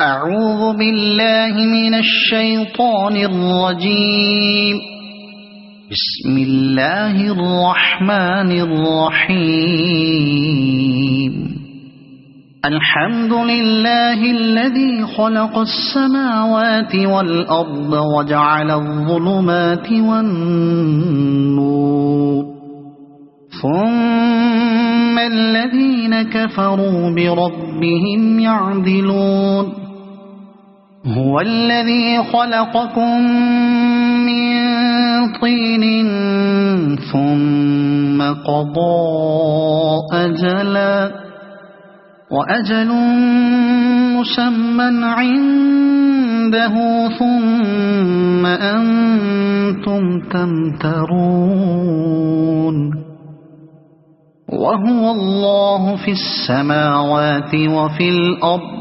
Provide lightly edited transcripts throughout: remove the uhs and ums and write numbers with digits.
أعوذ بالله من الشيطان الرجيم. بسم الله الرحمن الرحيم. الحمد لله الذي خلق السماوات والأرض وجعل الظلمات والنور، ثم الذين كفروا بربهم يعدلون. هو الذي خلقكم من طين ثم قضى أجلا وأجل مسمى عنده ثم أنتم تمترون. وهو الله في السماوات وفي الأرض،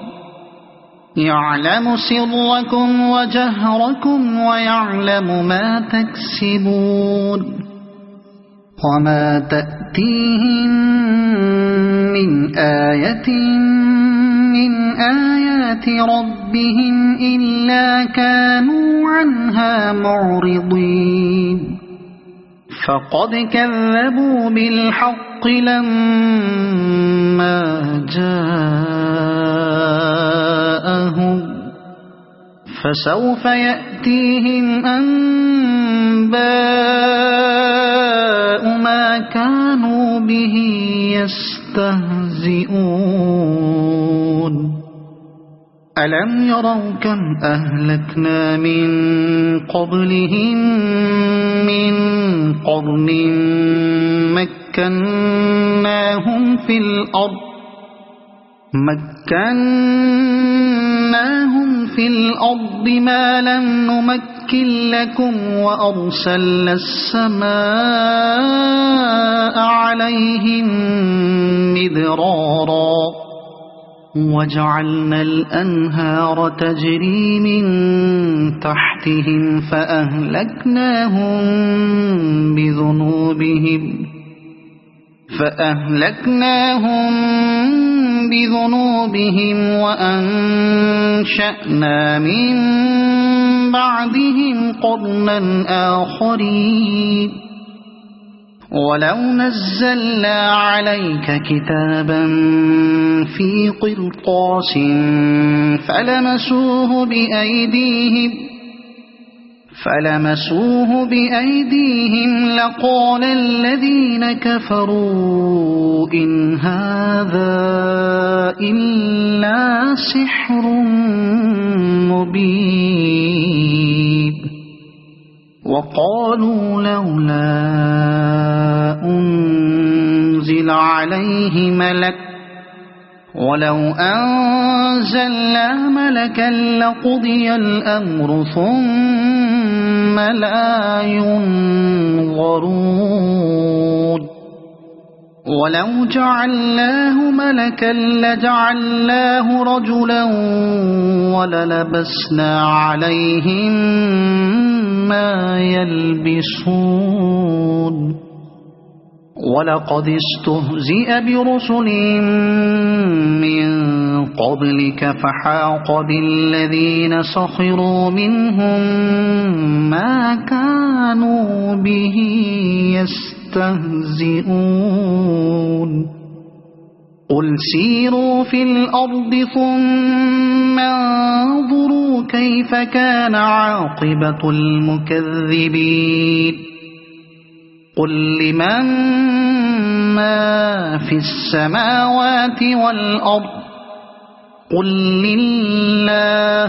يعلم سركم وجهركم ويعلم ما تكسبون. وما تأتيهم من آية من آيات ربهم إلا كانوا عنها معرضين. فقد كذبوا بالحق لما جاءهم، فسوف يأتيهم أنباء ما كانوا به يستهزئون. ألم يروا كم أهلكنا من قبلهم من قرن مكناهم في الأرض ما لم نمكن لكم، وأرسلنا السماء عليهم مدرارا، وجعلنا الأنهار تجري من تحتهم فأهلكناهم بذنوبهم وأنشأنا من بعدهم قرنا آخرين. ولو نزلنا عليك كتابا في قرطاس فلمسوه بأيديهم لقال الذين كفروا إن هذا إلا سحر مبين. وقالوا لولا أنزل عليه ملك، ولو أنزلنا ملكا لقضي الأمر ثم لا ينظرون. ولو جعلناه ملكا لجعلناه رجلا وللبسنا عليهم ما يلبسون. ولقد استهزئ برسل من قبلك فحاق بالذين سخروا منهم ما كانوا به يستهزئون. قل سيروا في الأرض ثم انظروا كيف كان عاقبة المكذبين. قل لمن ما في السماوات والأرض، قل لله.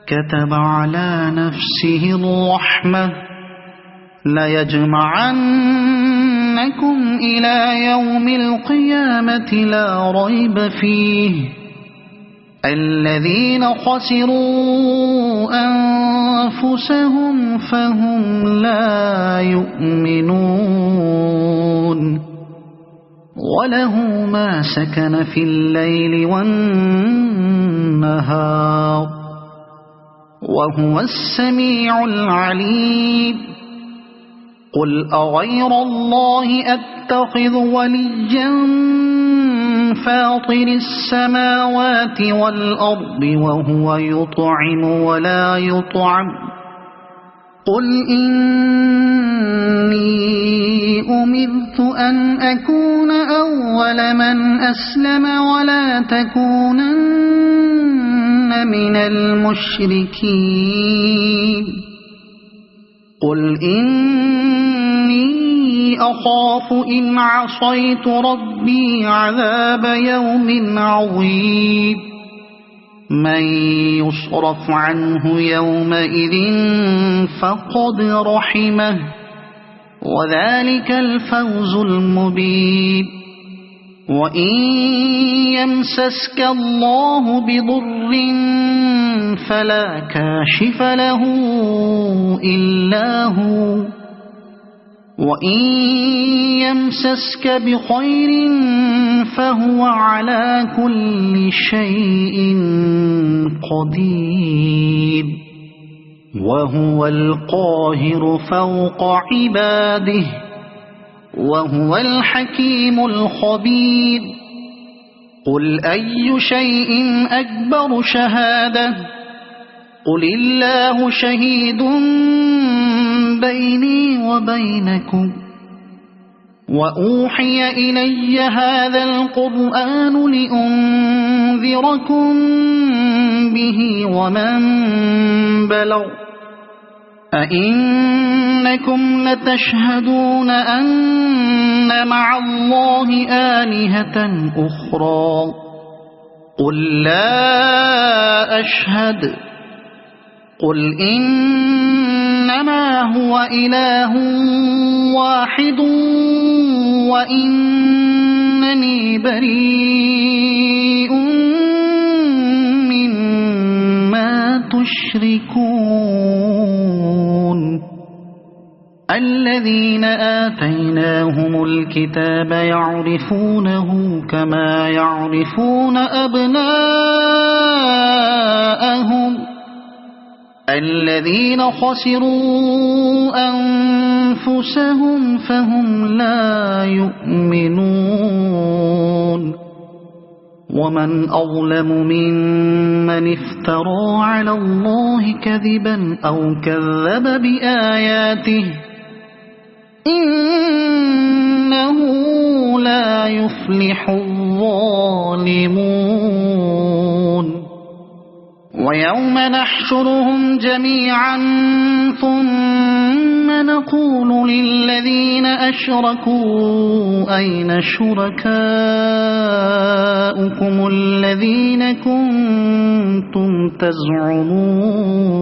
كتب على نفسه الرحمة ليجمعنكم إلى يوم القيامة لا ريب فيه، الذين خسروا أنفسهم فهم لا يؤمنون. وله ما سكن في الليل والنهار، وهو السميع العليم. قل أغير الله أتخذ وليا فاطر السماوات والأرض وهو يطعم ولا يطعم قل إني أمرت أن أكون أول من أسلم ولا تكونن من المشركين قل إني أخاف إن عصيت ربي عذاب يوم عظيم من يصرف عنه يومئذ فقد رحمه وذلك الفوز المبين وإن يمسسك الله بضر فلا كاشف له إلا هو وإن يمسسك بخير فهو على كل شيء قدير وهو القاهر فوق عباده وهو الحكيم الخبير قل أي شيء أكبر شهادة قل الله شهيد بيني وبينكم وأوحي إلي هذا القرآن لأنذركم به ومن بلغ أئنكم لتشهدون أن مع الله آلهة أخرى قل لا أشهد قل إنما هو إله واحد وإنني بريء مما تشركون الذين آتيناهم الكتاب يعرفونه كما يعرفون أبناءهم الذين خسروا أنفسهم فهم لا يؤمنون ومن أظلم ممن افترى على الله كذبا أو كذب بآياته إنه لا يفلح الظالمون ويوم نحشرهم جميعا ثم نقول للذين أشركوا أين شركاؤكم الذين كنتم تزعمون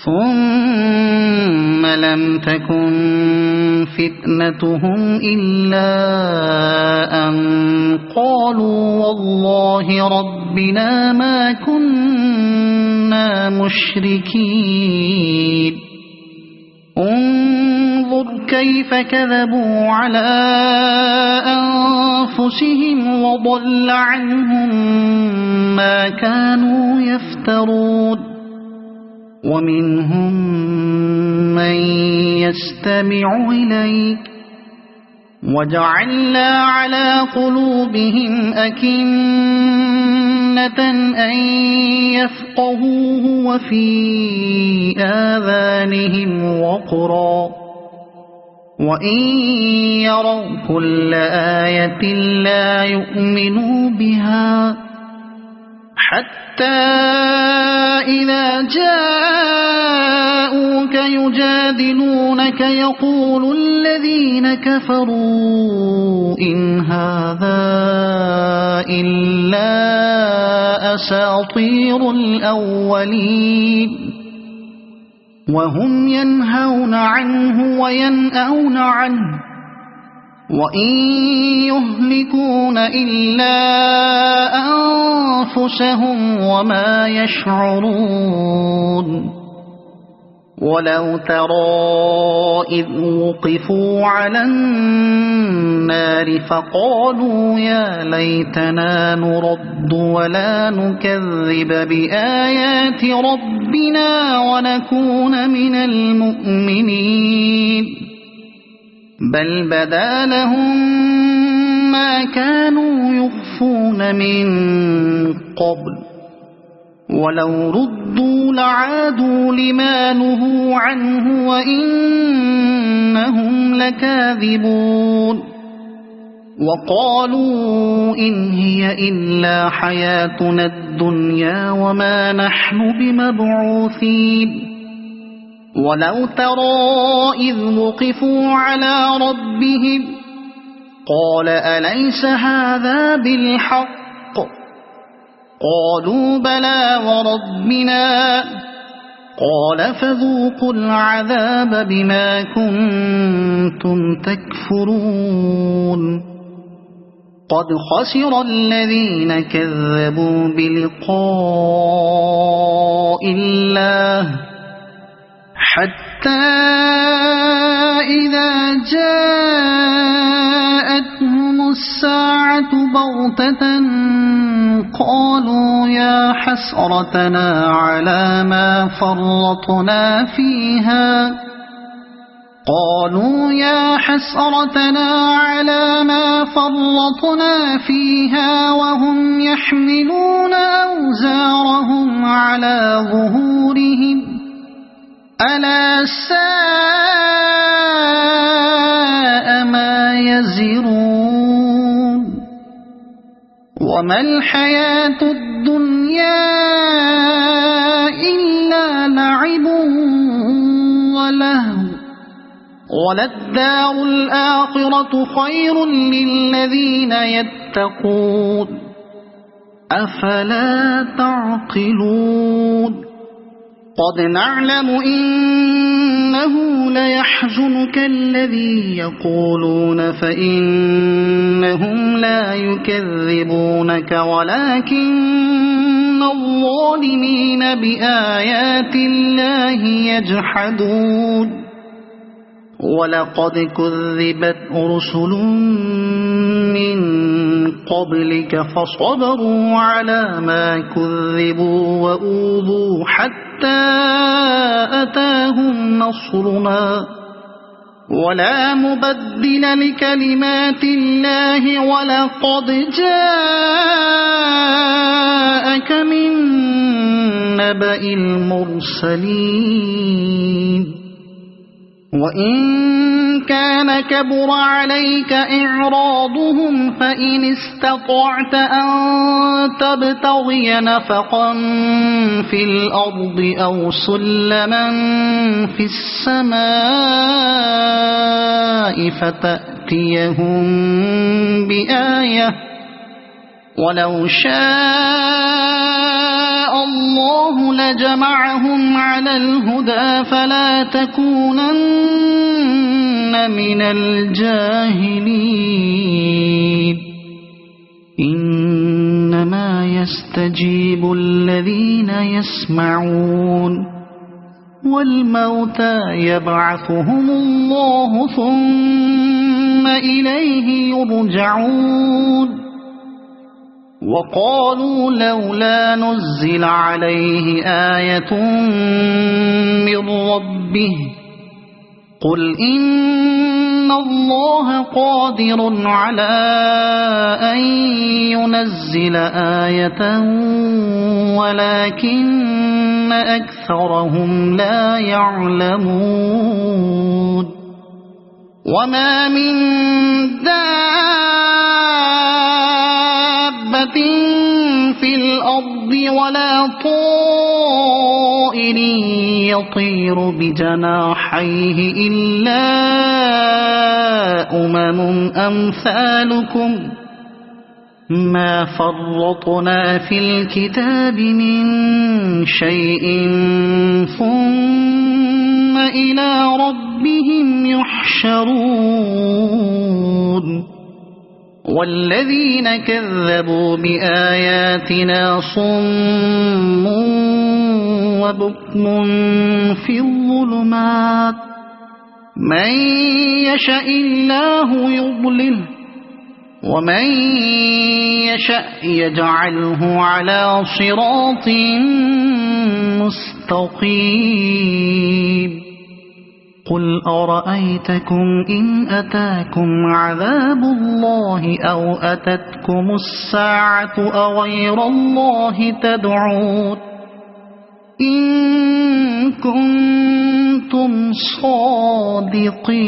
ثم لم تكن فتنتهم إلا أن قالوا والله ربنا ما كنا مشركين انظر كيف كذبوا على أنفسهم وضل عنهم ما كانوا يفترون ومنهم من يستمع إليك وجعلنا على قلوبهم أكنة أن يفقهوه وفي آذانهم وقرا وإن يروا كل آية لا يؤمنوا بها حتى إذا جاءوك يجادلونك يقول الذين كفروا إن هذا إلا أساطير الأولين وهم ينهون عنه وينأون عنه وإن يهلكون إلا أنفسهم وما يشعرون ولو ترى إذ وقفوا على النار فقالوا يا ليتنا نرد ولا نكذب بآيات ربنا ونكون من المؤمنين بل بدا لهم ما كانوا يخفون من قبل ولو ردوا لعادوا لما نهوا عنه وإنهم لكاذبون وقالوا إن هي إلا حياتنا الدنيا وما نحن بمبعوثين ولو ترى إذ وقفوا على ربهم قال أليس هذا بالحق قالوا بلى وربنا قال فذوقوا العذاب بما كنتم تكفرون قد خسر الذين كذبوا بلقاء الله حتى إذا جاءتهم الساعة بغتة قالوا يا حسرتنا على ما فرطنا فيها وهم يحملون أوزارهم على ظهورهم ألا ساء ما يزرون وما الحياة الدنيا إلا لعب ولهو وللدار الآخرة خير للذين يتقون أفلا تعقلون قد نعلم إنه ليحزنك الذي يقولون فإنهم لا يكذبونك ولكن الظالمين بآيات الله يجحدون ولقد كذبت رسل من قبلك فصبروا على ما كذبوا وأوذوا حتى أتاهم نصرنا ولا مبدل لكلمات الله ولقد جاءك من نبأ المرسلين وإن كان كبر عليك إعراضهم فإن استطعت أن تبتغي نفقا في الأرض أو سلما في السماء فتأتيهم بآية ولو شاء الله لجمعهم على الهدى فلا تكونن من الجاهلين إنما يستجيب الذين يسمعون والموتى يبعثهم الله ثم إليه يرجعون وقالوا لولا نزل عليه آية من ربه قل إن الله قادر على أن ينزل آية ولكن أكثرهم لا يعلمون وما من دابة في الأرض ولا طائر يطير بجناحيه إلا أمثالكم ما فرطنا في الكتاب من شيء ثم إلى ربهم يحشرون والذين كذبوا بآياتنا صم وبكم في الظلمات من يشاء الله يضلله ومن يشاء يجعله على صراط مستقيم قل أرأيتكم إن أتاكم عذاب الله أو أتتكم الساعة أغير الله تدعون إن كنتم صادقين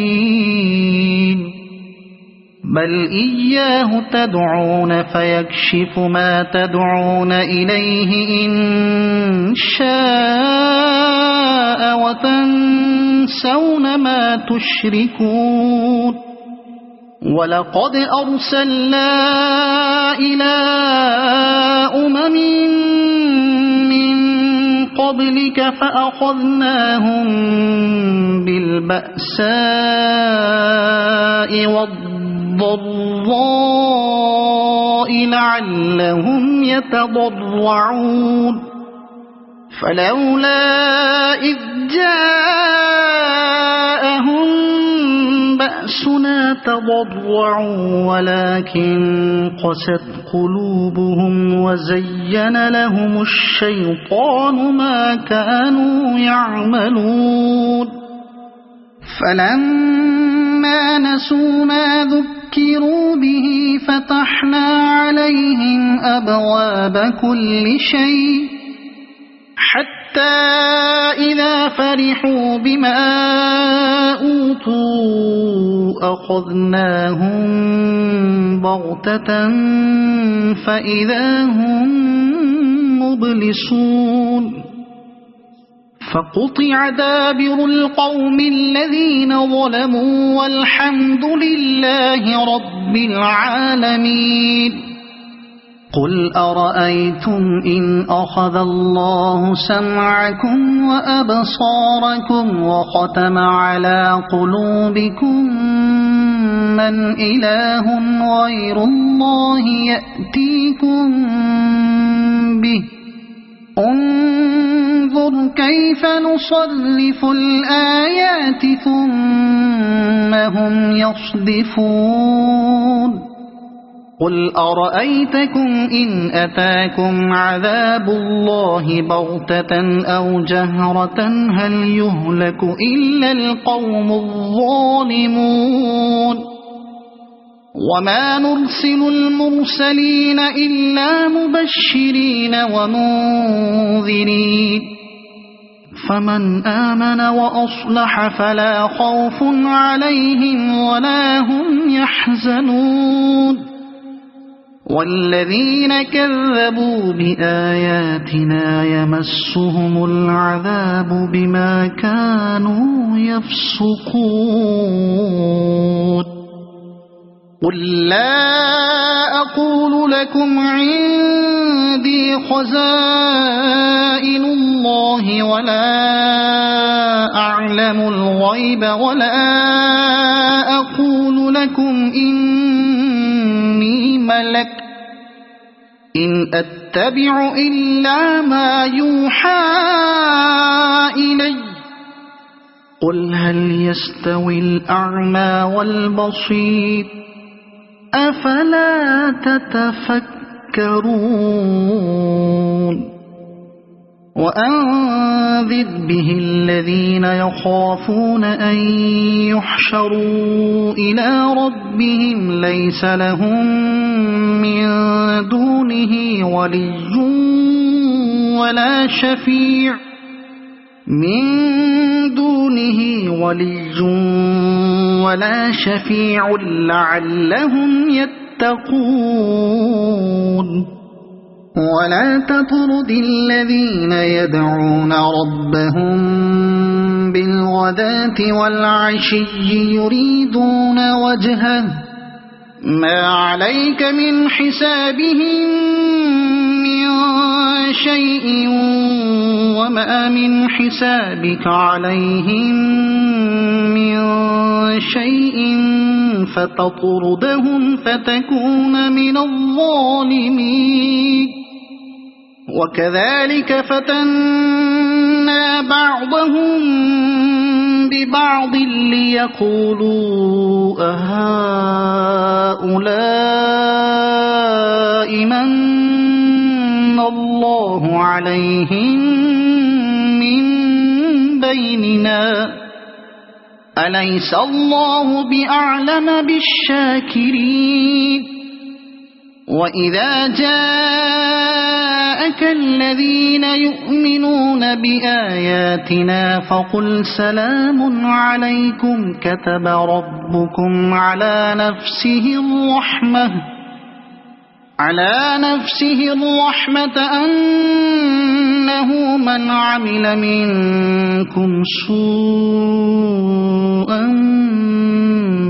بل إياه تدعون فيكشف ما تدعون إليه إن شاء وتنسون ما تشركون ولقد أرسلنا إلى أمم من قبلك فأخذناهم بالبأساء والضراء لعلهم يتضرعون فلولا إذ جاءهم بأسنا تضرعوا ولكن قست قلوبهم وزين لهم الشيطان ما كانوا يعملون فلما نسوا ما ذكروا به فتحنا عليهم أبواب كل شيء حتى إذا فرحوا بما أوتوا أخذناهم بغتة فإذا هم مبلسون فقطع دابر القوم الذين ظلموا والحمد لله رب العالمين قل أرأيتم إن أخذ الله سمعكم وأبصاركم وختم على قلوبكم من إله غير الله يأتيكم به انظر كيف نصرف الآيات ثم هم يصدفون قل أرأيتكم إن أتاكم عذاب الله بغتة أو جهرة هل يهلك إلا القوم الظالمون وما نرسل المرسلين إلا مبشرين ومنذرين فمن آمن وأصلح فلا خوف عليهم ولا هم يحزنون والذين كذبوا بآياتنا يمسهم العذاب بما كانوا يفسقون قل لا أقول لكم عندي خزائن الله ولا أعلم الغيب ولا أقول لكم إني ملك إن أتبع إلا ما يوحى إلي قل هل يستوي الأعمى والبصير أفلا تتفكرون وأنذر به الذين يخافون أن يحشروا إلى ربهم ليس لهم من دونه ولي ولا شفيع لعلهم يتقون ولا تطرد الذين يدعون ربهم بالغداة والعشي يريدون وجهه ما عليك من حسابهم من شيء وما من حسابك عليهم من شيء فتطردهم فتكون من الظالمين وكذلك فتنا بعضهم ببعض ليقولوا أهؤلاء من الله عليهم من بيننا أليس الله بأعلم بالشاكرين وإذا جاءك الذين يؤمنون بآياتنا فقل سلام عليكم كتب ربكم على نفسه الرحمة أنه من عمل منكم سوءا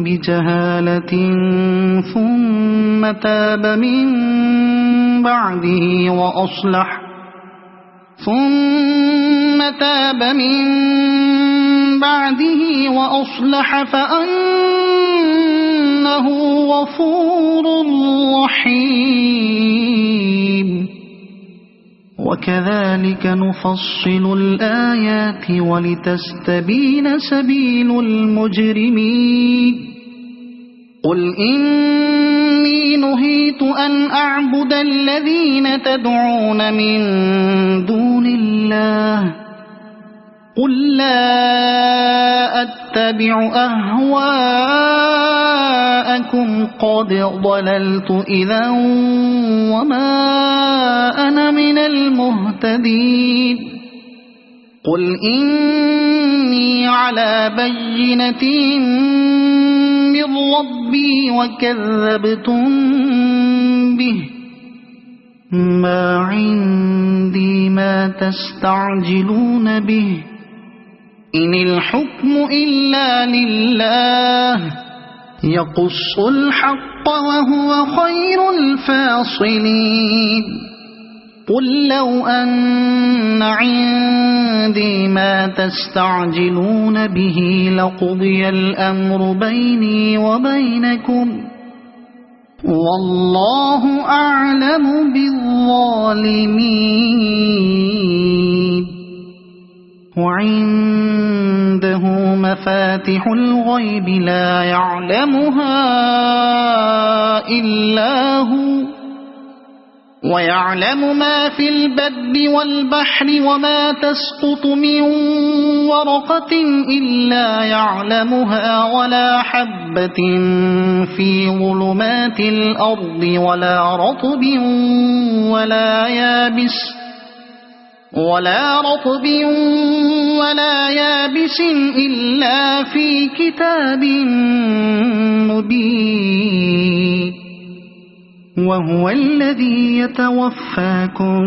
بجهالة ثم تاب من بعده وأصلح فأنه غفور رحيم وكذلك نفصل الآيات ولتستبين سبيل المجرمين قل إني نهيت أن أعبد الذين تدعون من دون الله قل لا أتبع أهواءكم قد ضللت إذا وما أنا من المهتدين قل إني على بينة من ربي وكذبتم به ما عندي ما تستعجلون به إن الحكم إلا لله يقص الحق وهو خير الفاصلين قل لو أن عندي ما تستعجلون به لقضي الأمر بيني وبينكم والله أعلم بالظالمين وعنده مفاتح الغيب لا يعلمها إلا هو ويعلم ما في البر والبحر وما تسقط من ورقة إلا يعلمها ولا حبة في ظلمات الأرض ولا رطب ولا يابس إلا في كتاب مبين وهو الذي يتوفاكم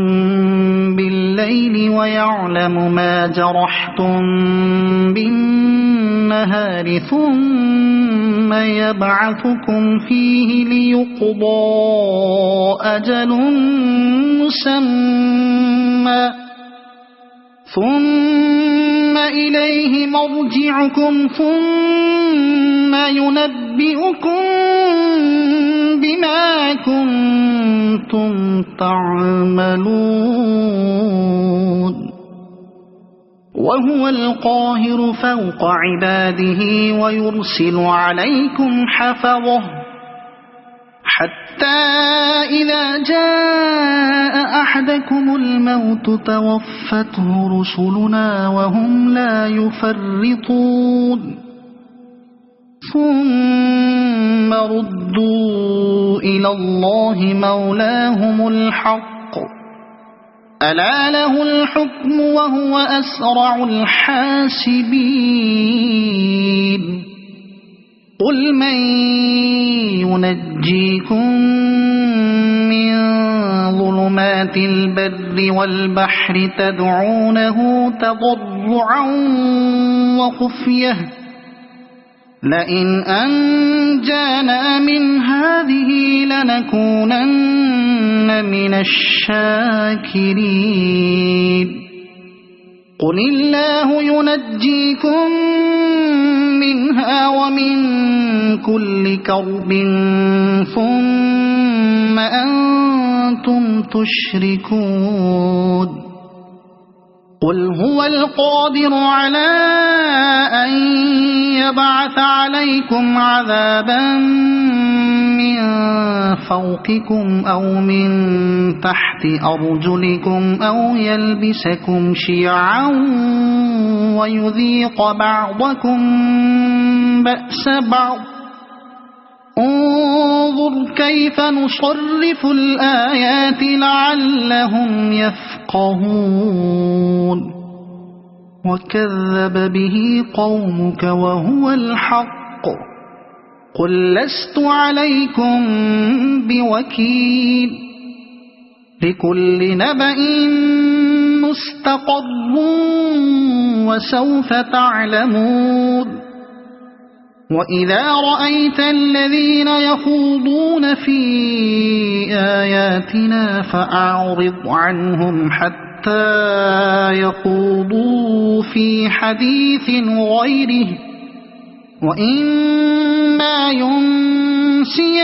بالليل ويعلم ما جرحتم بالنهار ثم يبعثكم فيه ليقضى أجل مسمى ثم إليه مرجعكم ثم ينبئكم بما كنتم تعملون وهو القاهر فوق عباده ويرسل عليكم حفظه حتى إذا جاء أحدكم الموت توفته رسلنا وهم لا يفرطون ثم ردوا إلى الله مولاهم الحق ألا له الحكم وهو أسرع الحاسبين قل من ينجيكم من ظلمات البر والبحر تدعونه تضرعا وخفية لئن أنجانا من هذه لنكونن من الشاكرين قل الله ينجيكم منها ومن كل كرب ثم أنتم تشركون قل هو القادر على أن يبعث عليكم عذابا من فوقكم أو من تحت أرجلكم أو يلبسكم شيعا ويذيق بعضكم بأس بعض انظر كيف نصرف الآيات لعلهم يفقهون وكذب به قومك وهو الحق قل لست عليكم بوكيل لكل نبأ مستقر وسوف تعلمون وإذا رأيت الذين يخوضون في آياتنا فأعرض عنهم حتى يخوضوا في حديث غيره وإما ينسينك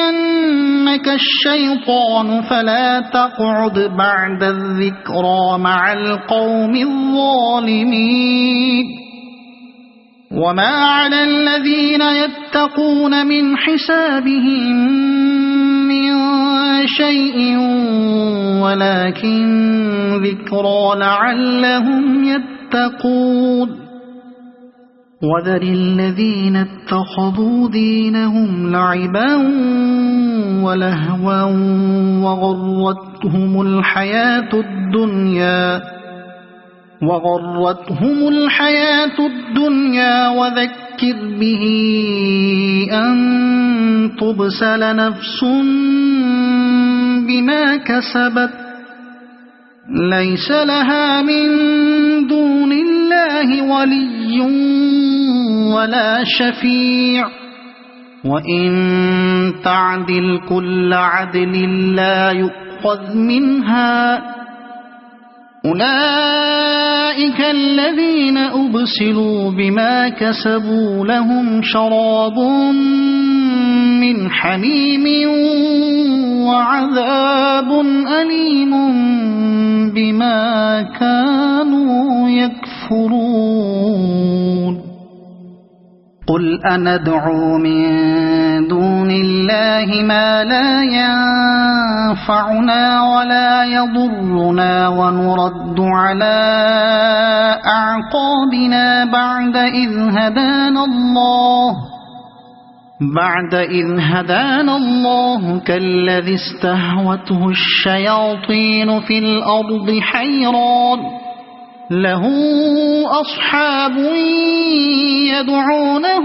الشيطان فلا تقعد بعد الذكرى مع القوم الظالمين وما على الذين يتقون من حسابهم من شيء ولكن ذكرى لعلهم يتقون وذر الذين اتخذوا دينهم لعبا ولهوا وغرتهم الحياة الدنيا وذكر به أن تبسل نفس بما كسبت ليس لها من دون الله ولي ولا شفيع وإن تعدل كل عدل لا يؤخذ منها أولئك الذين أبسلوا بما كسبوا لهم شراب من حميم وعذاب أليم بما كانوا يكفرون قل أندعو من دون الله ما لا ينفعنا ولا يضرنا ونرد على أعقابنا بعد إذ هدانا الله كالذي استهوته الشياطين في الأرض حيران له أصحاب يدعونه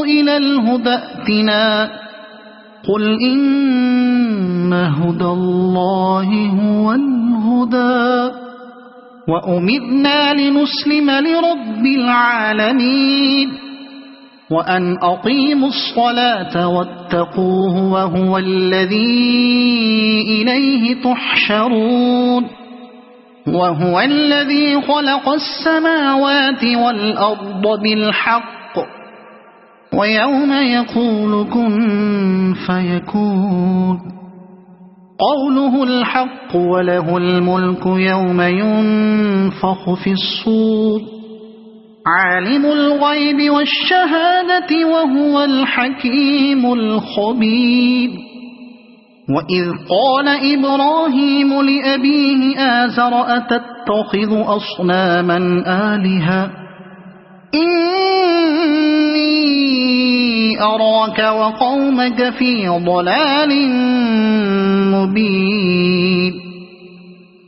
إلى الهدى ائتنا قل إن هدى الله هو الهدى وأمرنا لنسلم لرب العالمين وأن أقيموا الصلاة واتقوه وهو الذي إليه تحشرون وهو الذي خلق السماوات والأرض بالحق ويوم يقول كن فيكون قوله الحق وله الملك يوم ينفخ في الصور عالم الغيب والشهادة وهو الحكيم الخبير وإذ قال إبراهيم لأبيه آزر أتتخذ أصناما آلهة إني أراك وقومك في ضلال مبين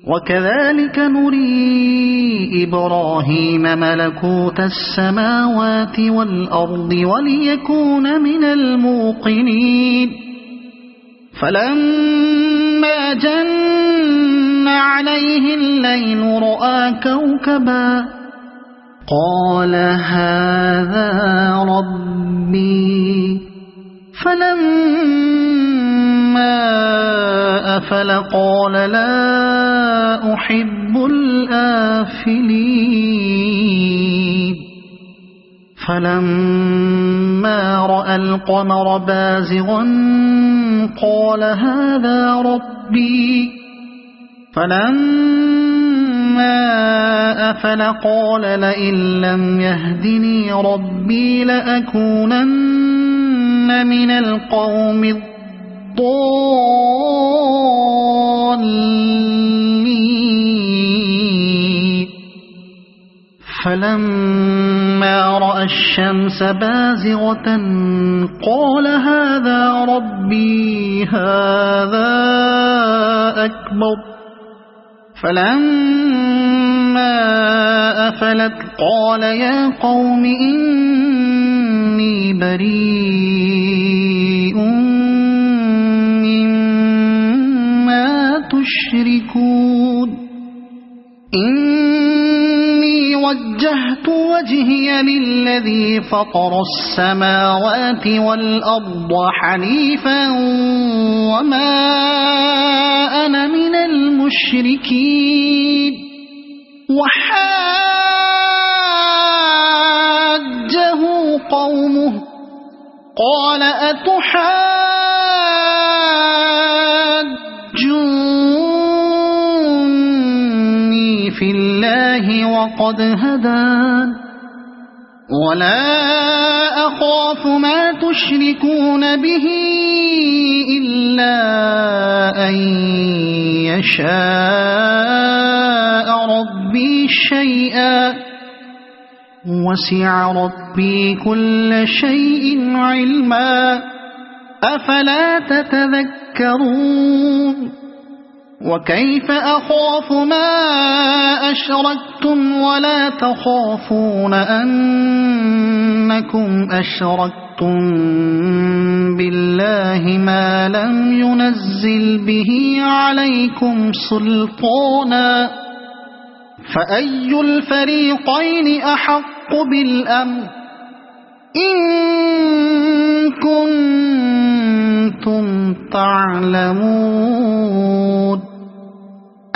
وكذلك نري إبراهيم ملكوت السماوات والأرض وليكون من الموقنين فلما جن عليه الليل رأى كوكبا قال هذا ربي فلما أفل قال لا أحب الآفلين فلما رأى القمر بازغا قال هذا ربي فلما أفل قال لئن لم يهدني ربي لأكونن من القوم الضالين فلما رأى الشمس بازغة قال هذا ربي هذا أكبر فلما أفلت قال يا قوم إني بريء مما تشركون إني وجهت وجهي للذي فطر السماوات والأرض حنيفا وما أنا من المشركين وحاجه قومه قال أتحاجوني في الله وقد هدان ولا أخاف ما تشركون به إلا أن يشاء ربي شيئا وسع ربي كل شيء علما أفلا تتذكرون وكيف أخاف ما أشركتم ولا تخافون أنكم أشركتم بالله ما لم ينزل به عليكم سلطانا فأي الفريقين أحق بالأمن إن كنتم تعلمون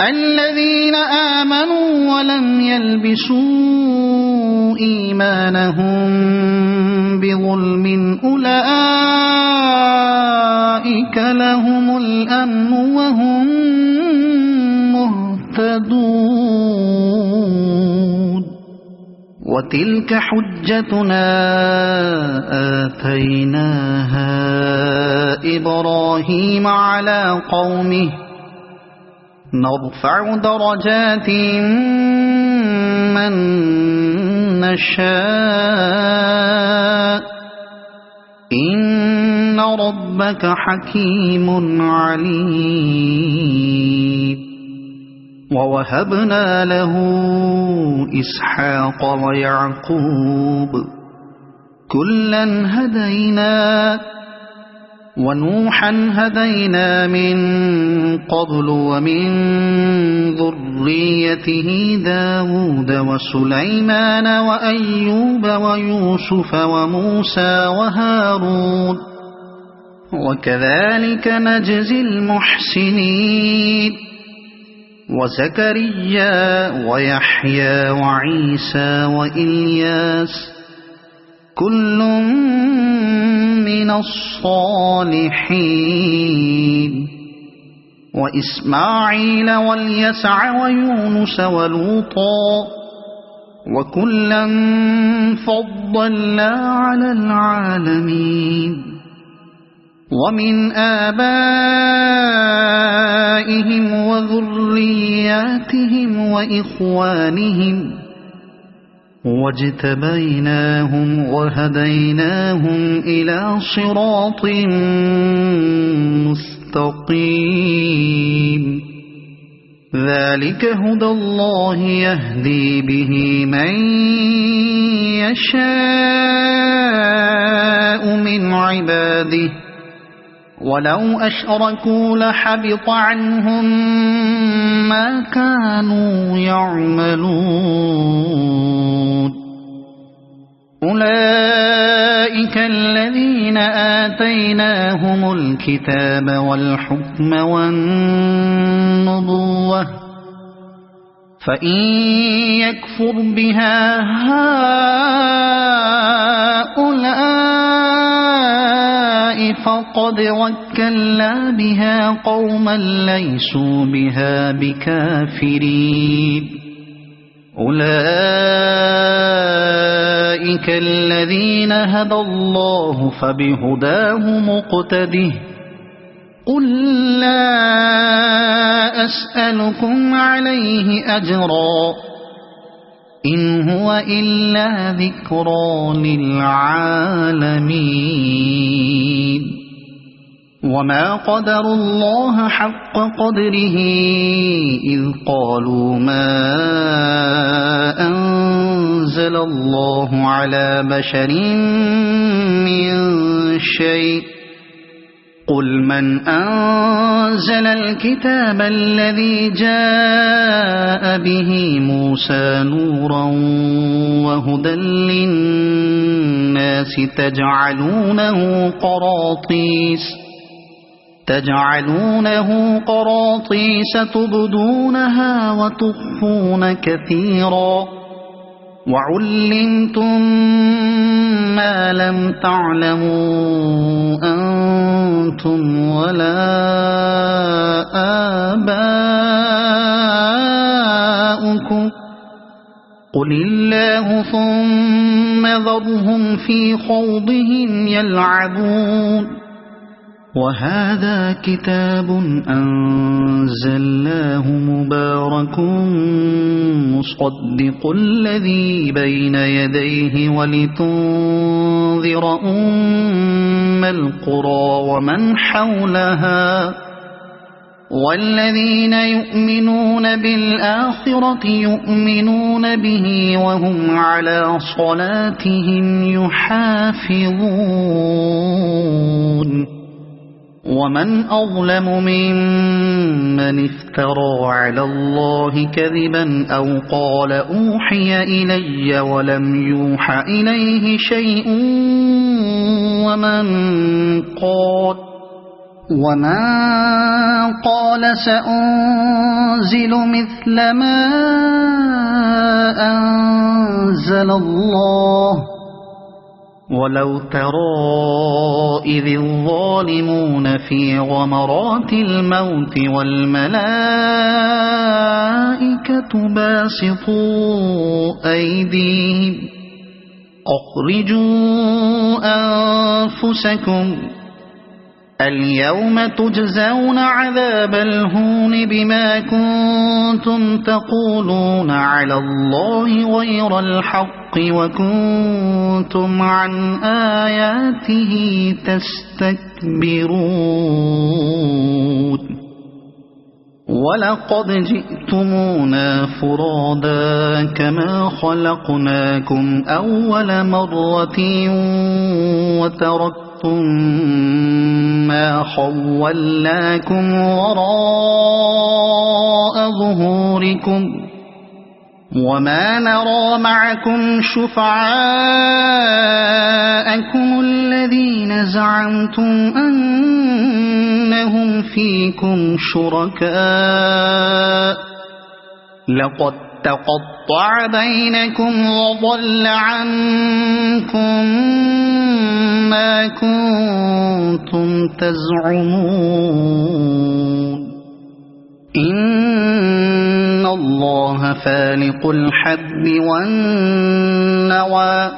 الذين آمنوا ولم يلبسوا إيمانهم بظلم أولئك لهم الأمن وهم مهتدون وتلك حجتنا آتيناها إبراهيم على قومه نرفع درجات من نشاء إن ربك حكيم عليم ووهبنا له إسحاق ويعقوب كلا هدينا ونوحا هدينا من قبل ومن ذريته داود وسليمان وأيوب ويوسف وموسى وهارون وكذلك نجزي المحسنين وزكريا ويحيى وعيسى وإلياس كل من الصالحين وإسماعيل واليسع ويونس ولوطا وكلا فضلنا على العالمين ومن آبائهم وذرياتهم وإخوانهم واجتبيناهم وهديناهم إلى صراط مستقيم ذلك هدى الله يهدي به من يشاء من عباده ولو أشركوا لحبط عنهم ما كانوا يعملون أولئك الذين آتيناهم الكتاب والحكم والنبوة فإن يكفر بها هؤلاء فقد وكلنا بها قوما ليسوا بها بكافرين أولئك أولئك الذين هدى الله فبهداه مقتده قل لا أسألكم عليه أجرا إن هو إلا ذكرى للعالمين وما قدروا الله حق قدره إذ قالوا ما أنزل الله على بشر من شيء قل من أنزل الكتاب الذي جاء به موسى نورا وهدى للناس تجعلونه قراطيس تبدونها وتخفون كثيرا وعلمتم ما لم تعلموا أنتم ولا آباؤكم قل الله ثم ذرهم في خوضهم يلعبون وهذا كتاب أنزلناه مبارك مصدق الذي بين يديه ولتنذر أم القرى ومن حولها والذين يؤمنون بالآخرة يؤمنون به وهم على صلاتهم يحافظون ومن أظلم ممن افترى على الله كذبا أو قال أوحي إلي ولم يوح إليه شيء ومن قال سأنزل مثل ما أنزل الله ولو ترى إذ الظالمون في غمرات الموت والملائكة باسطوا أيديهم أخرجوا أنفسكم اليوم تجزون عذاب الهون بما كنتم تقولون على الله غير الحق وكنتم عن آياته تستكبرون ولقد جئتمونا فرادا كما خلقناكم أول مرة وتركتم ما خولناكم وراء ظهوركم وما نرى معكم شفعاءكم الذين زعمتم أنهم فيكم شركاء لقد تقطع بينكم وضل عنكم ما كنتم تزعمون إن الله فالق الحب والنوى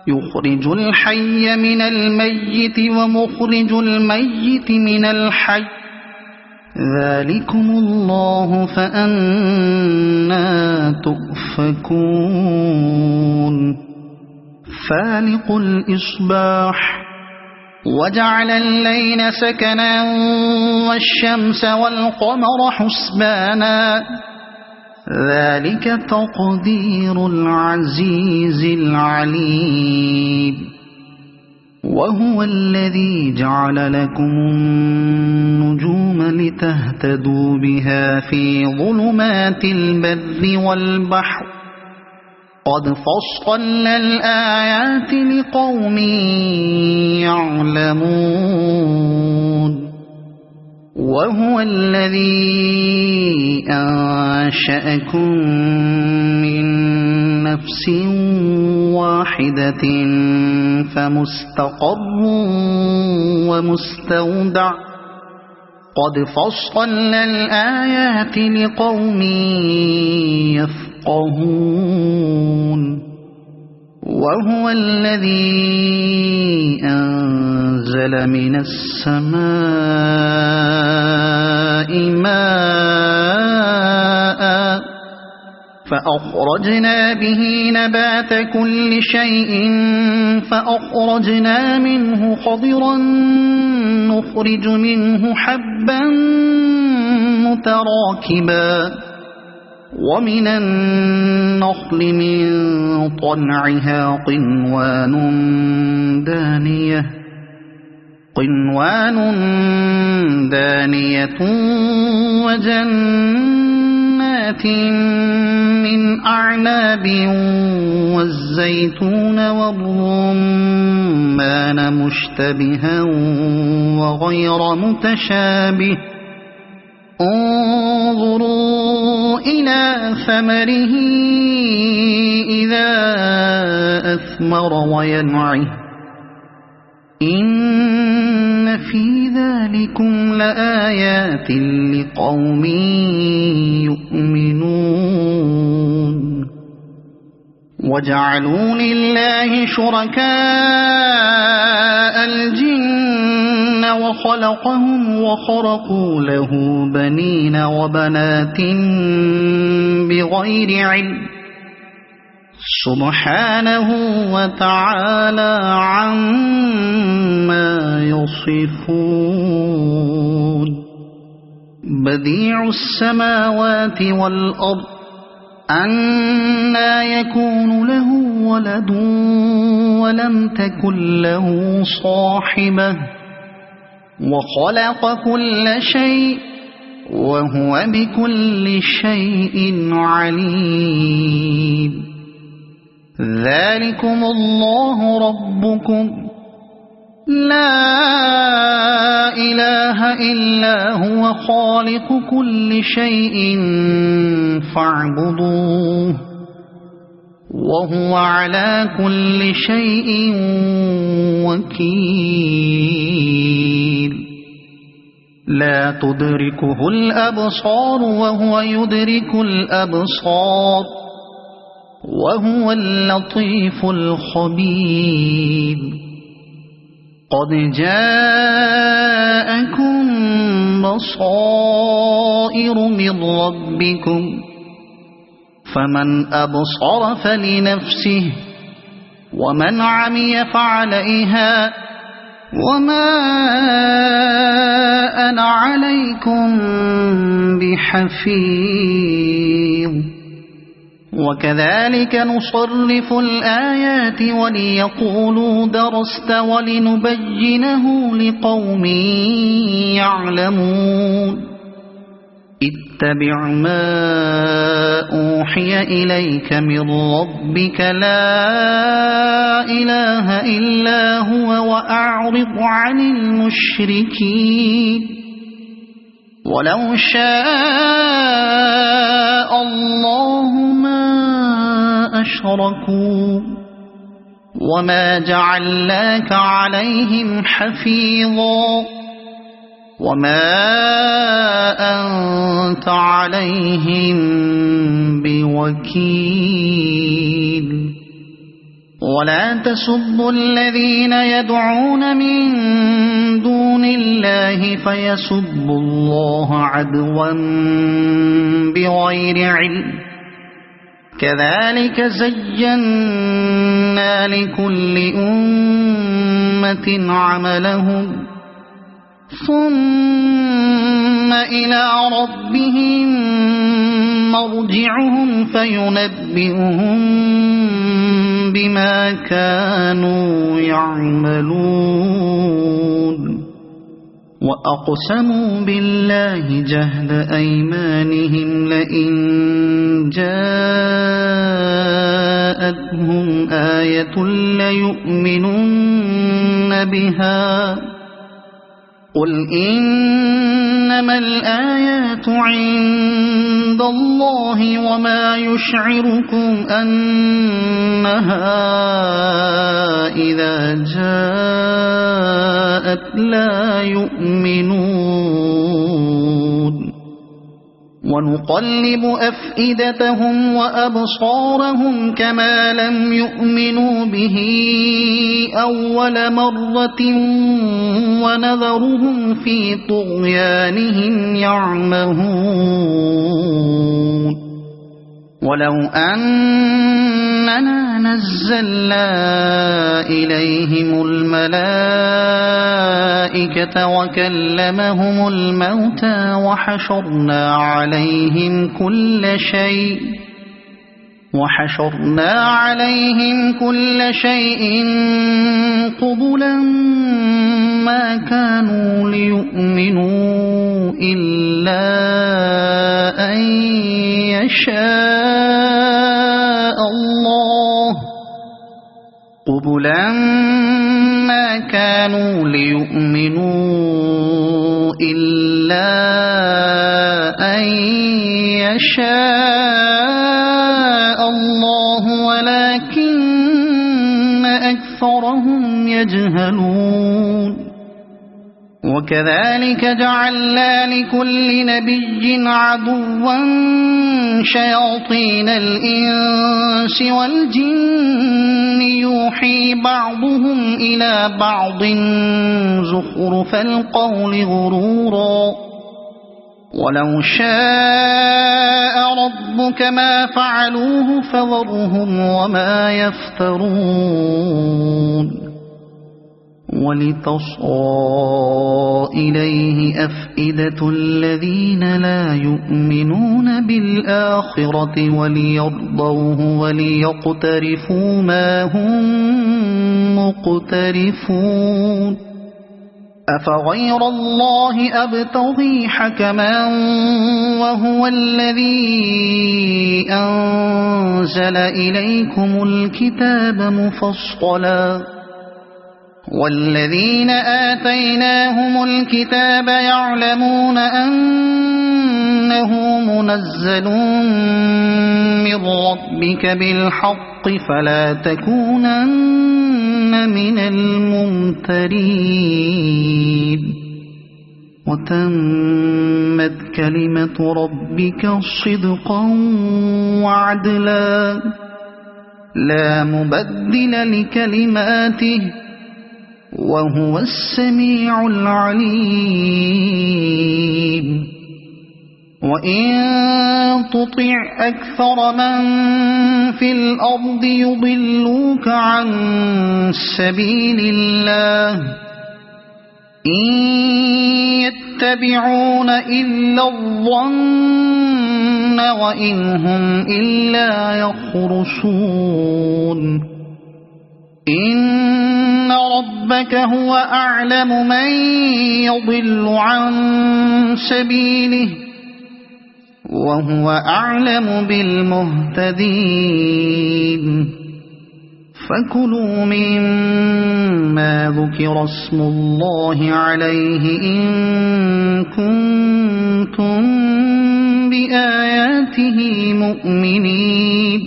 يخرج الحي من الميت ومخرج الميت من الحي ذلكم الله فأنى تؤفكون فالق الإصباح وجعل الليل سكنا والشمس والقمر حسبانا ذلك تقدير العزيز العليم وهو الذي جعل لكم النجوم لتهتدوا بها في ظلمات البر والبحر قد فصلنا الآيات لقوم يعلمون وهو الذي أنشأكم من نفس واحدة فمستقر ومستودع قد فصلنا الآيات لقوم يفقهون وهو الذي أنزل من السماء ماء فأخرجنا به نبات كل شيء فأخرجنا منه خضرا نخرج منه حبا متراكبا ومن النخل من طلعها قنوان دانية وجنات من أعناب والزيتون والرمان مشتبها وغير متشابه انظروا إلى ثمره إذا أثمر وينعه إن في ذلكم لآيات لقوم يؤمنون وجعلوا لله شركاء الجن وخلقهم وخرقوا له بنين وبنات بغير علم سبحانه وتعالى عما يصفون بديع السماوات والأرض أنى يكون له ولد ولم تكن له صاحبة وخلق كل شيء وهو بكل شيء عليم ذلكم الله ربكم لا إله إلا هو خالق كل شيء فاعبدوه وهو على كل شيء وكيل لا تدركه الأبصار وهو يدرك الأبصار وهو اللطيف الخبير قد جاءكم بصائر من ربكم فمن أبصر فلنفسه ومن عمي فعليها وما أنا عليكم بحفيظ وكذلك نصرف الآيات وليقولوا درست ولنبينه لقوم يعلمون اتبع ما أوحي إليك من ربك لا إله إلا هو وأعرض عن المشركين ولو شاء الله ما أشركوا وما جعلناك عليهم حفيظا وما أنت عليهم بوكيل ولا تسبوا الذين يدعون من دون الله فيسبوا الله عدوا بغير علم كذلك زينا لكل أمة عملهم ثم إلى ربهم مرجعهم فينبئهم بما كانوا يعملون وأقسموا بالله جهد أيمانهم لئن جاءتهم آية ليؤمنن بها قل إنما الآيات عند الله وما يشعركم أنها إذا جاءت لا يؤمنون ونقلب أفئدتهم وأبصارهم كما لم يؤمنوا به أول مرة ونذرهم في طغيانهم يعمهون ولو أننا نزلنا إليهم الملائكة وكلمهم الموتى وحشرنا عليهم كل شيء قبلا ما كانوا ليؤمنوا إلا أن يشاء الله ولكن أكثرهم يجهلون وكذلك جعلنا لكل نبي عدوا شياطين الإنس والجن يوحي بعضهم إلى بعض زخرف القول غرورا ولو شاء ربك ما فعلوه فذرهم وما يفترون ولتصغى إليه أفئدة الذين لا يؤمنون بالآخرة وليرضوه وليقترفوا ما هم مقترفون أفغير الله أبتغي حكما وهو الذي أنزل إليكم الكتاب مفصلا والذين آتيناهم الكتاب يعلمون أنه منزل من ربك بالحق فلا تكونن من الممترين وتمت كلمة ربك صدقا وعدلا لا مبدل لكلماته وهو السميع العليم وإن تطع أكثر من في الأرض يضلوك عن سبيل الله إن يتبعون إلا الظن وإن هم إلا يخرصون إن ربك هو أعلم من يضل عن سبيله وهو أعلم بالمهتدين فكلوا مما ذكر اسم الله عليه إن كنتم بآياته مؤمنين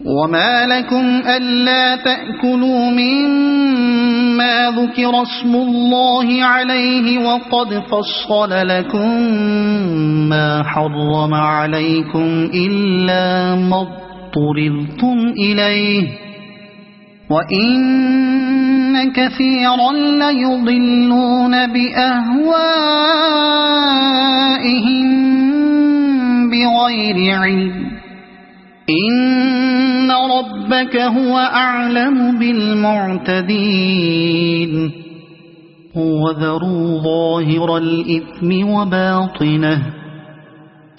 وما لكم ألا تأكلوا مما ذكر اسم الله عليه وقد فصل لكم ما حرم عليكم إلا ما اضطررتم إليه وإن كثيرا ليضلون بأهوائهم بغير علم إن ربك هو أعلم بالمعتدين وذروا ظاهر الإثم وباطنه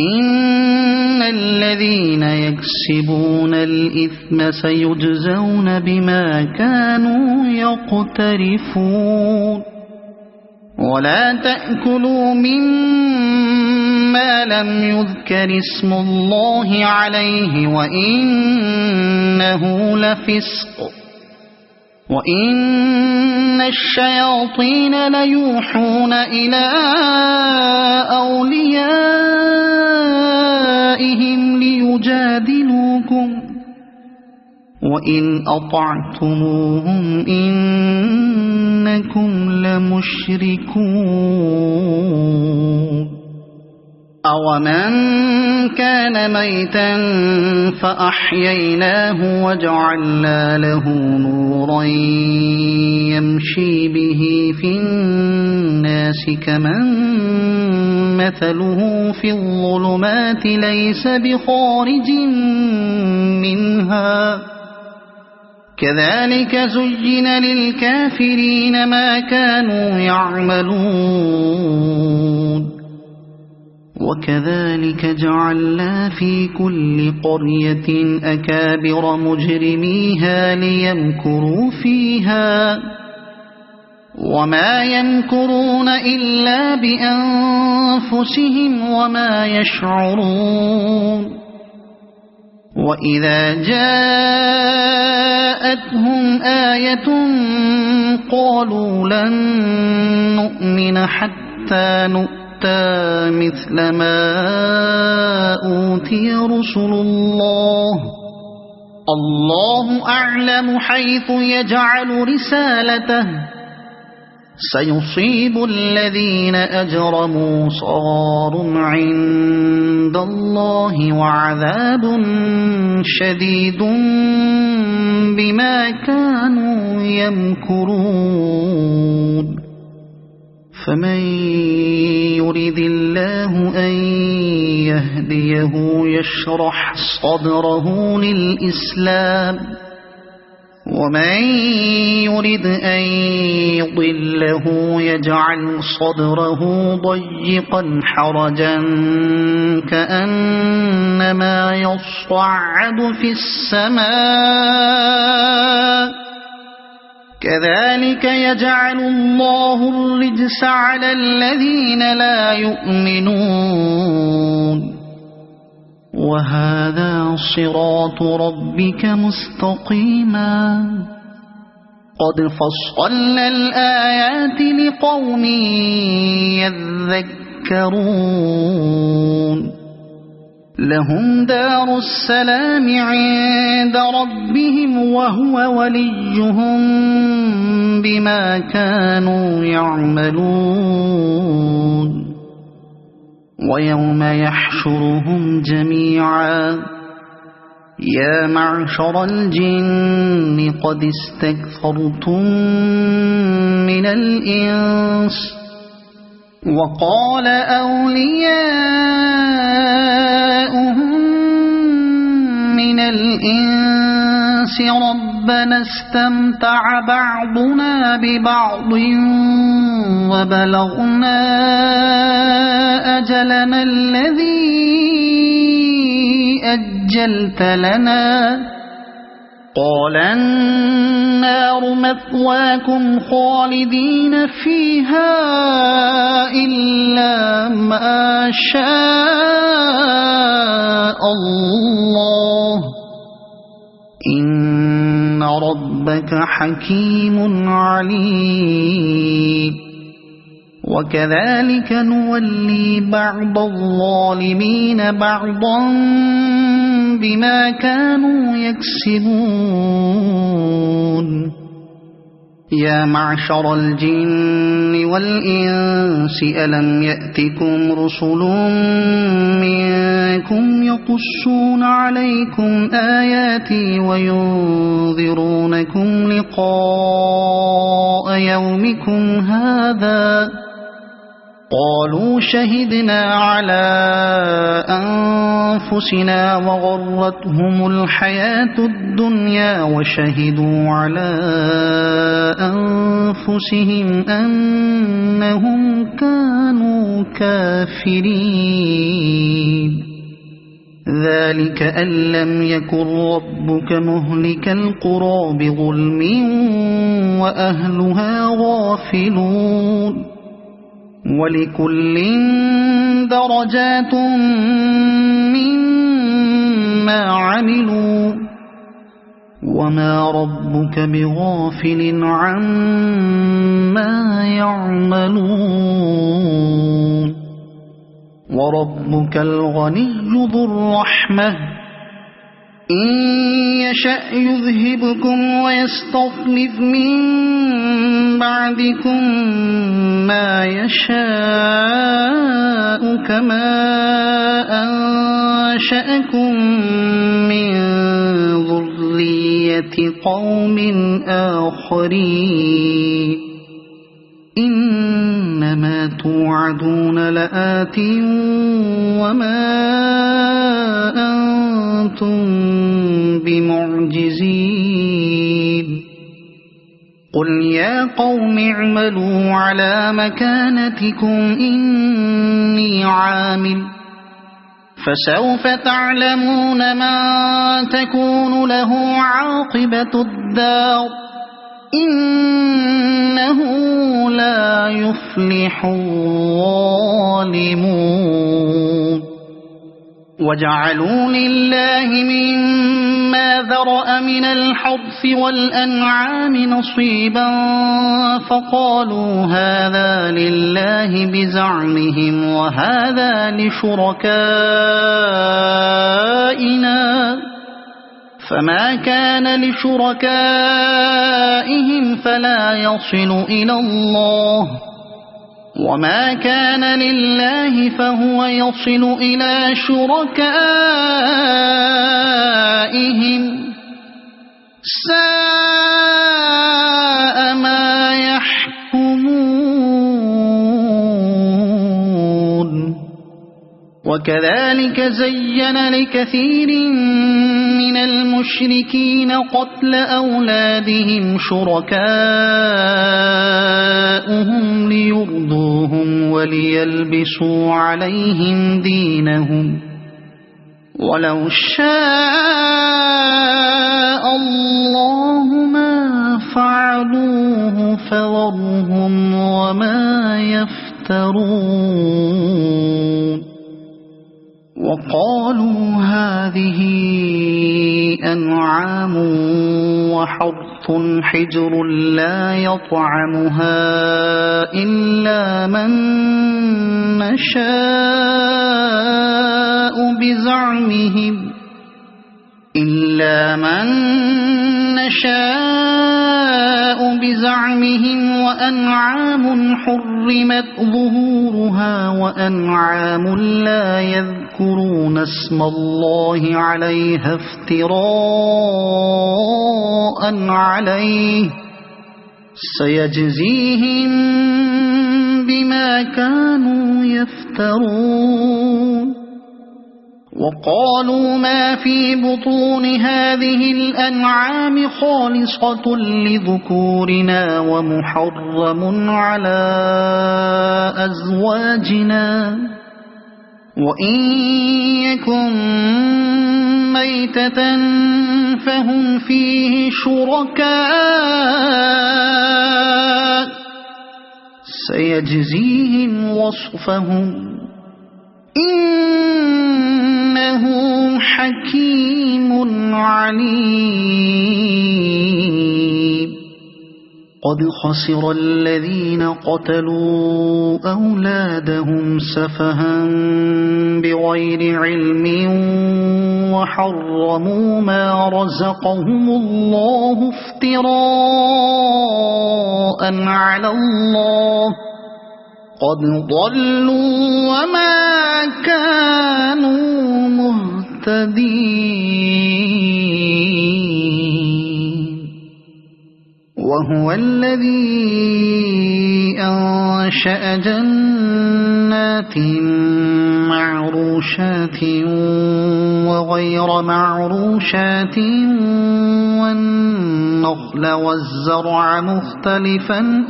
إن الذين يكسبون الإثم سيجزون بما كانوا يقترفون ولا تأكلوا مما لم يذكر اسم الله عليه وإنه لفسق وإن الشياطين ليوحون إلى أوليائهم ليجادلوكم وإن أطعتموهم إنكم لمشركون أَوَمَنْ كَانَ مَيْتًا فَأَحْيَيْنَاهُ وَجَعَلْنَا لَهُ نُورًا يَمْشِي بِهِ فِي النَّاسِ كَمَنْ مَثَلُهُ فِي الظُّلُمَاتِ لَيْسَ بِخَارِجٍ مِنْهَا كَذَلِكَ زُيِّنَ لِلْكَافِرِينَ مَا كَانُوا يَعْمَلُونَ وَكَذَلِكَ جَعَلْنَا فِي كُلِّ قَرْيَةٍ أَكَابِرَ مُجْرِمِيهَا لِيَمْكُرُوا فِيهَا وَمَا يَمْكُرُونَ إِلَّا بِأَنفُسِهِمْ وَمَا يَشْعُرُونَ وَإِذَا جَاءَتْهُمْ آيَةٌ قَالُوا لَن نُّؤْمِنَ حَتَّى نُؤْتَىٰ مثل ما أوتي رسل الله أعلم حيث يجعل رسالته سيصيب الذين أجرموا صغار عند الله وعذاب شديد بما كانوا يمكرون فمن يرد الله أن يهديه يشرح صدره للإسلام ومن يرد أن يضله يجعل صدره ضيقا حرجا كأنما يصعد في السماء كذلك يجعل الله الرجس على الذين لا يؤمنون وهذا صراط ربك مستقيما قد فصلنا الآيات لقوم يذكرون لهم دار السلام عند ربهم وهو وليهم بما كانوا يعملون ويوم يحشرهم جميعا يا معشر الجن قد استكثرتم من الإنس وقال أولياؤهم من الإنس ربنا استمتع بعضنا ببعض وبلغنا أجلنا الذي أجلت لنا قال النار مثواكم خالدين فيها إلا ما شاء الله إن ربك حكيم عليم وكذلك نولي بعض الظالمين بعضا بما كانوا يكسبون يا معشر الجن والإنس ألم يأتكم رسل منكم يقصون عليكم آياتي وينذرونكم لقاء يومكم هذا قالوا شهدنا على أنفسنا وغرتهم الحياة الدنيا وشهدوا على أنفسهم أنهم كانوا كافرين ذلك أن لم يكن ربك مهلك القرى بظلم وأهلها غافلون ولكل درجات مما عملوا وما ربك بغافل عما يعملون وربك الغني ذو الرحمة إن يشأ يذهبكم ويستخلف من بعدكم ما يشاء كما أنشأكم من ذرية قوم آخرين إنما توعدون لآت وما أنتم بمعجزين قل يا قوم اعملوا على مكانتكم إني عامل فسوف تعلمون من تكون له عاقبة الدار إنه لا يفلح الظالمون وجعلوا لله مما ذرأ من الحرث والأنعام نصيبا فقالوا هذا لله بزعمهم وهذا لشركائنا فما كان لشركائهم فلا يصل إلى الله وما كان لله فهو يصل إلى شركائهم ساء ما يحكمون وكذلك زين لكثير من المشركين قتل أولادهم شركاؤهم ليرضوهم وليلبسوا عليهم دينهم ولو شاء الله ما فعلوه فذرهم وما يفترون وقالوا هذه أنعام وحرث حجر لا يطعمها إلا من نشاء بزعمهم وأنعام حرمت ظهورها وأنعام لا يذكرون اسم الله عليها افتراء عليه سيجزيهم بما كانوا يفترون وقالوا ما في بطون هذه الأنعام خالصة لذكورنا ومحرم على أزواجنا وإن يكن ميتة فهم فيه شركاء سيجزيهم وصفهم إنه حكيم عليم قد خسر الذين قتلوا أولادهم سفها بغير علم وحرموا ما رزقهم الله افتراء على الله قد ضلوا وما كانوا مهتدين وهو الذي أنشأ جنات معروشات وغير معروشات والنخل والزرع مختلفا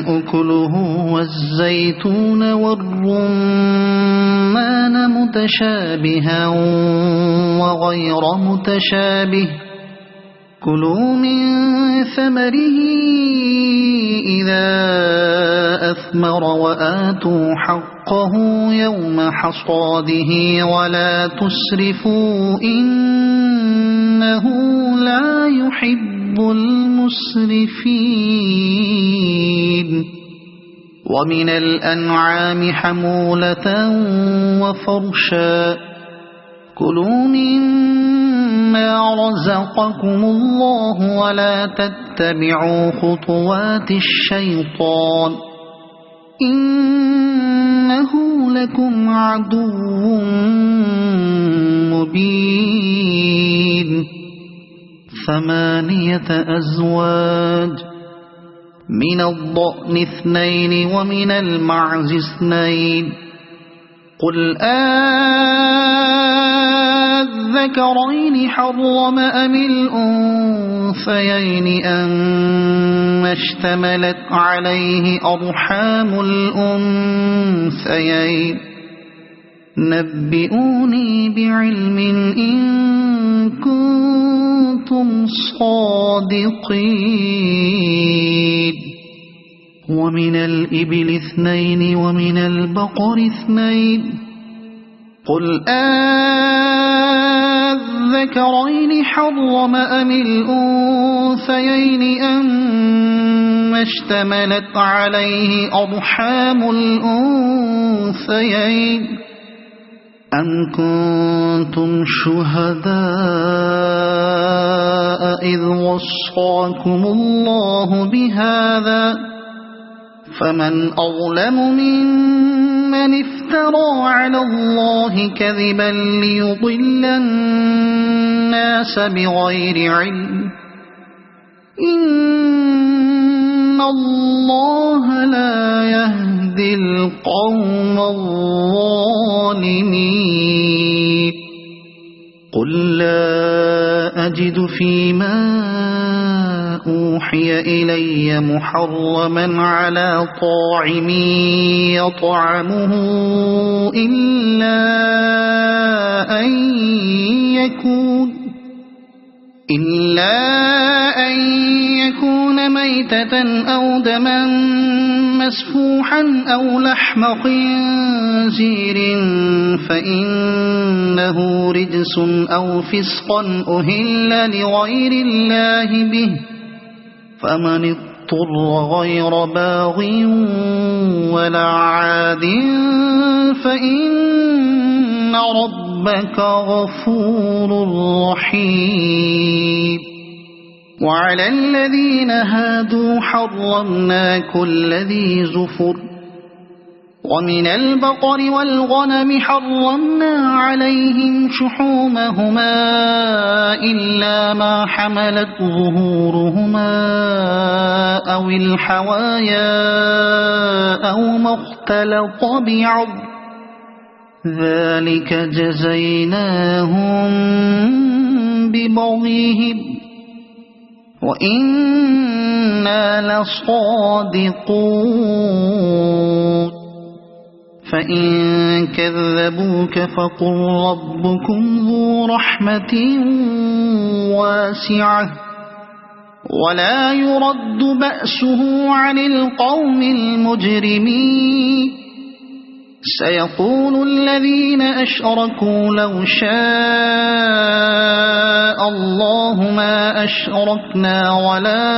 أكله والزيتون والرمان متشابها وغير متشابه كلوا من ثمره إذا أثمر وآتوا حقه يوم حصاده ولا تسرفوا إنه لا يحب المسرفين ومن الأنعام حمولة وفرشا كلوا مما رزقكم الله ولا تتبعوا خطوات الشيطان إنه لكم عدو مبين 8 أزواج من الضأن 2 ومن المعز 2 قل الذكرين حرم أم الأنثيين أما اشتملت عليه أرحام الأنثيين نبئوني بعلم إن كنتم صادقين ومن الإبل 2 ومن البقر 2 قل الذكرين حرم أم الأنثيين أما اشتملت عليه أرحام الأنثيين أم كنتم شهداء إذ وصاكم الله بهذا فمن أظلم ممن افترى على الله كذبا ليضل الناس بغير علم إن الله لا يهدي القوم الظالمين قل لا أجد فيما أوحي إلي محرما على طاعم يطعمه إلا أن يكون ميتة أو دما مسفوحا أو لحم خنزير فإنه رجس أو فسقا أهل لغير الله به فمن اضطر غير باغ ولا عاد فإن ربك غفور رحيم وعلى الذين هادوا حرمنا كل ذي زفر ومن البقر والغنم حرمنا عليهم شحومهما إلا ما حملت ظهورهما أو الحوايا أو ما اختلط بعض ذلك جزيناهم ببغيهم وإنا لصادقون فإن كذبوك فقل ربكم ذو رحمة واسعة ولا يرد بأسه عن القوم المجرمين سيقول الذين أشركوا لو شاء الله ما أشركنا ولا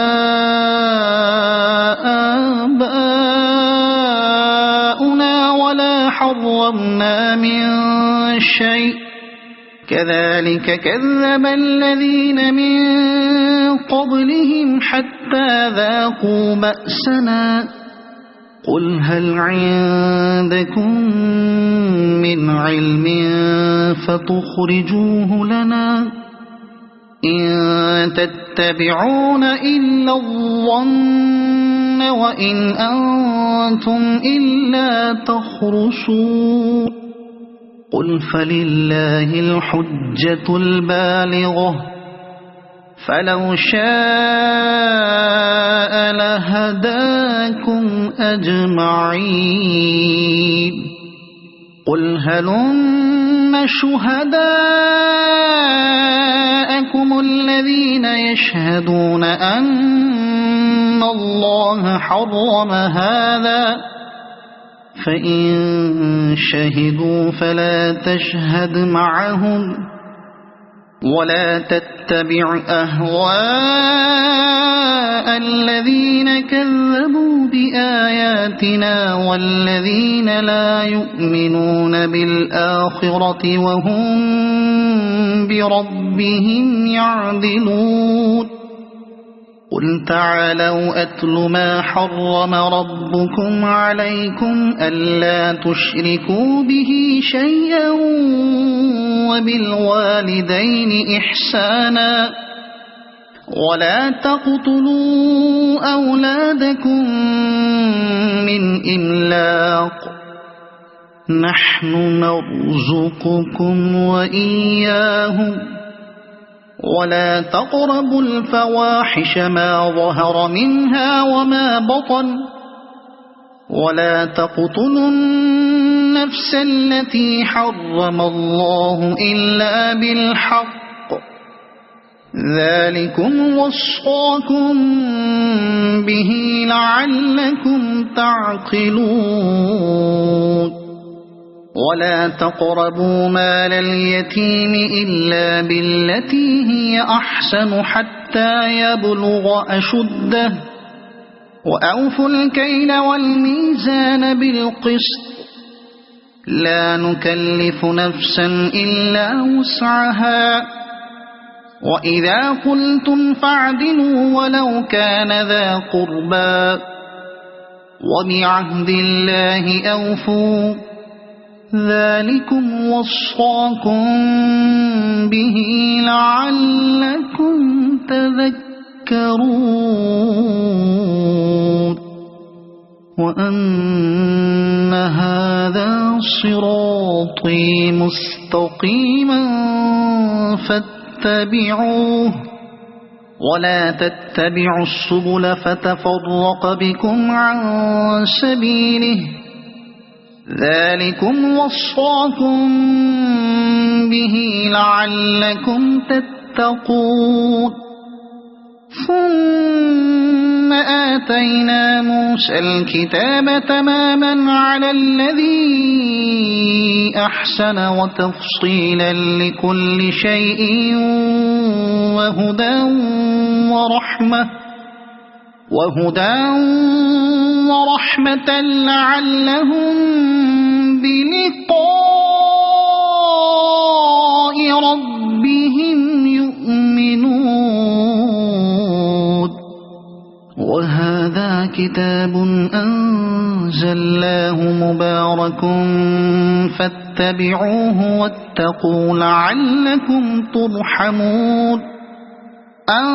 آباؤنا ولا حرمنا من شيء كذلك كذب الذين من قبلهم حتى ذاقوا بأسنا قل هل عندكم من علم فتخرجوه لنا إن تتبعون إلا الظن وإن أنتم إلا تخرصون قل فلله الحجة البالغة فلو شاء لهداكم أجمعين قل هلم شهداءكم الذين يشهدون أن الله حرم هذا فإن شهدوا فلا تشهد معهم ولا تتبع أهواء الذين كذبوا بآياتنا والذين لا يؤمنون بالآخرة وهم بربهم يعدلون قل تعالوا أتل ما حرم ربكم عليكم ألا تشركوا به شيئا وبالوالدين إحسانا ولا تقتلوا أولادكم من إملاق نحن نرزقكم وإياهم ولا تقربوا الفواحش ما ظهر منها وما بطن ولا تقتلوا النفس التي حرم الله إلا بالحق ذلكم وصاكم به لعلكم تعقلون ولا تقربوا مال اليتيم إلا بالتي هي أحسن حتى يبلغ أشده وأوفوا الكيل والميزان بالقسط لا نكلف نفسا إلا وسعها وإذا قلتم فاعدلوا ولو كان ذا قربى وبعهد الله أوفوا ذلكم وصاكم به لعلكم تذكرون وأن هذا صراطي مستقيما فاتبعوه ولا تتبعوا السبل فتفرق بكم عن سبيله ذلكم وصاكم به لعلكم تتقون ثم آتينا موسى الكتاب تماما على الذي أحسن وتفصيلا لكل شيء وهدى ورحمة لعلهم بلقاء ربهم يؤمنون وهذا كتاب أنزلناه مبارك فاتبعوه واتقوا لعلكم ترحمون أن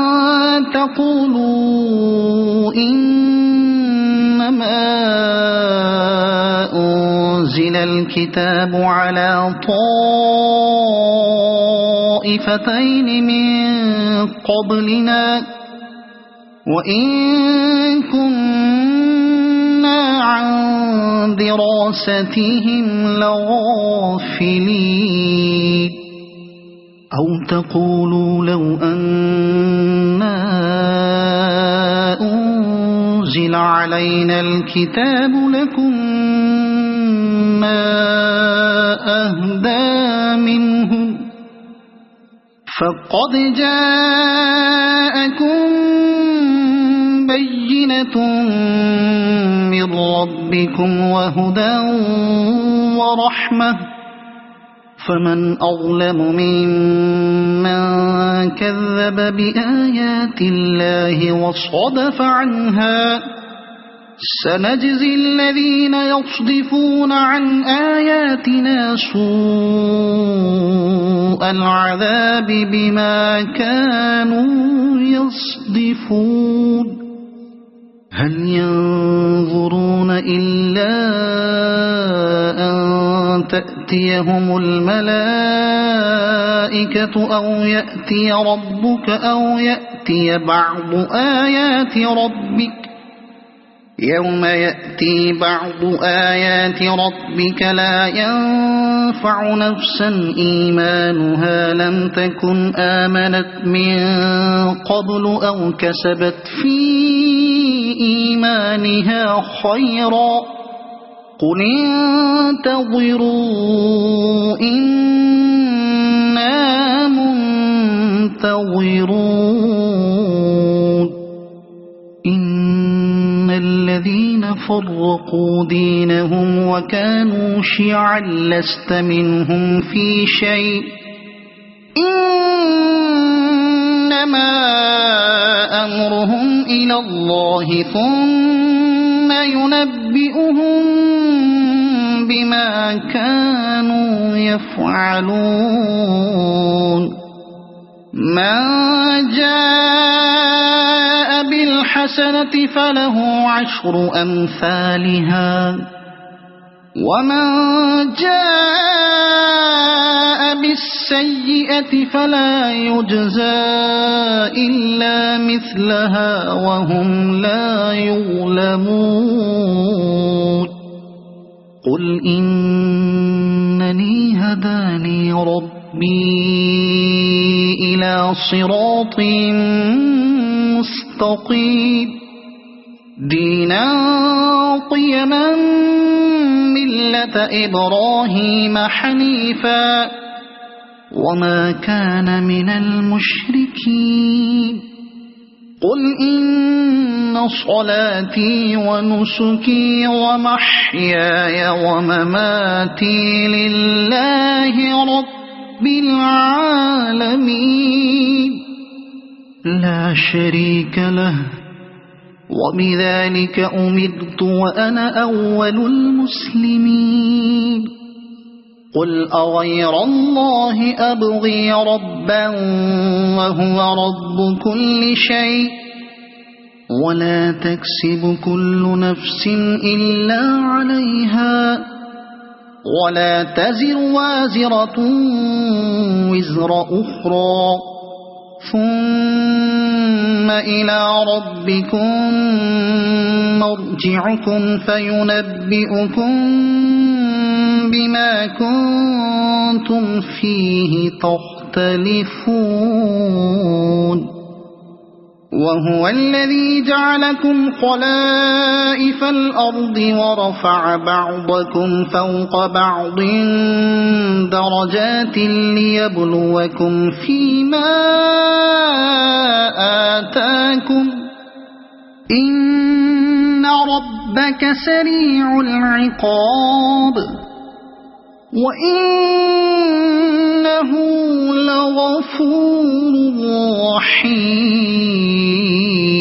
تقولوا إنما أنزل الكتاب على طائفتين من قبلنا وإن كنا عن دراستهم لغافلين أو تقولوا لو أنا أنزل علينا الكتاب لكنا أهدى منهم فقد جاءكم بينة من ربكم وهدى ورحمة فمن أظلم ممن كذب بآيات الله وصدف عنها سنجزي الذين يصدفون عن آياتنا سوء العذاب بما كانوا يصدفون هل ينظرون إلا أن تأتيهم الملائكة أو يأتي ربك أو يأتي بعض آيات ربك يوم يأتي بعض آيات ربك لا ينفع نفسا إيمانها لم تكن آمنت من قبل أو كسبت في إيمانها خيرا قل انتظروا إنا منتظرون إن الذين فرقوا دينهم وكانوا شيعا لست منهم في شيء إنما أمرهم إلى الله ثم ينبئهم بما كانوا يفعلون من جاء بالحسنة فله 10 أمثالها ومن جاء بالسيئة فلا يجزى إلا مثلها وهم لا يظلمون قل إنني هداني ربي إلى صراط مستقيم دينا قيما ملة إبراهيم حنيفا وما كان من المشركين قل إن صلاتي ونسكي ومحياي ومماتي لله رب العالمين لا شريك له وبذلك أمرت وأنا أول المسلمين قل أغير الله أبغي ربا وهو رب كل شيء ولا تكسب كل نفس إلا عليها ولا تزر وازرة وزر أخرى ثم إلى ربكم مرجعكم فينبئكم بما كنتم فيه تختلفون وهو الذي جعلكم خلائف الأرض ورفع بعضكم فوق بعض درجات ليبلوكم فيما آتاكم إن ربك سريع العقاب وإنه لغفور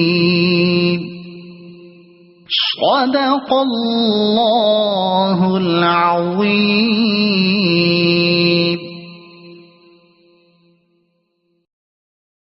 رحيم صدق الله